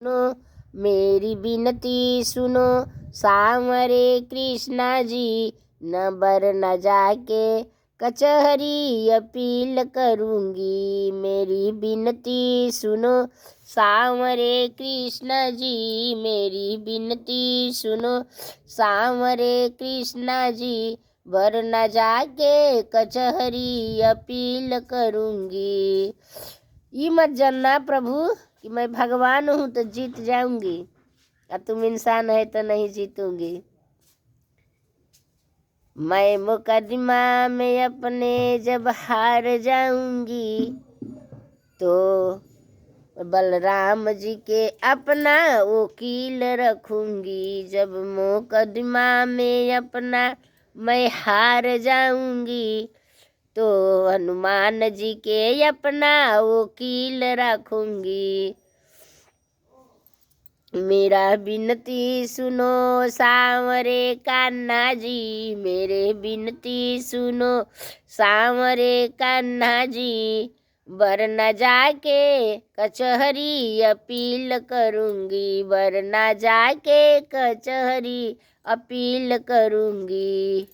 सुनो मेरी विनती सुनो सांवरे कृष्णा जी, न बर न जाके कचहरी अपील करूँगी। मेरी विनती सुनो सांवरे कृष्णा जी, मेरी विनती सुनो सांवरे कृष्णा जी, बर न जाके कचहरी अपील करूँगी। ये मत जानना प्रभु कि मैं भगवान हूँ तो जीत जाऊंगी और तुम इंसान है तो नहीं जीतूंगी। मैं मुकदमा में अपने जब हार जाऊंगी तो बलराम जी के अपना वकील रखूंगी। जब मुकदमा में अपना मैं हार जाऊंगी तो हनुमान जी के अपना वकील रखूंगी। मेरा विनती सुनो सांवरे कान्हा जी, मेरे विनती सुनो सांवरे कान्हा जी, बर न जाके कचहरी अपील करूँगी, बर न जाके कचहरी अपील करूँगी।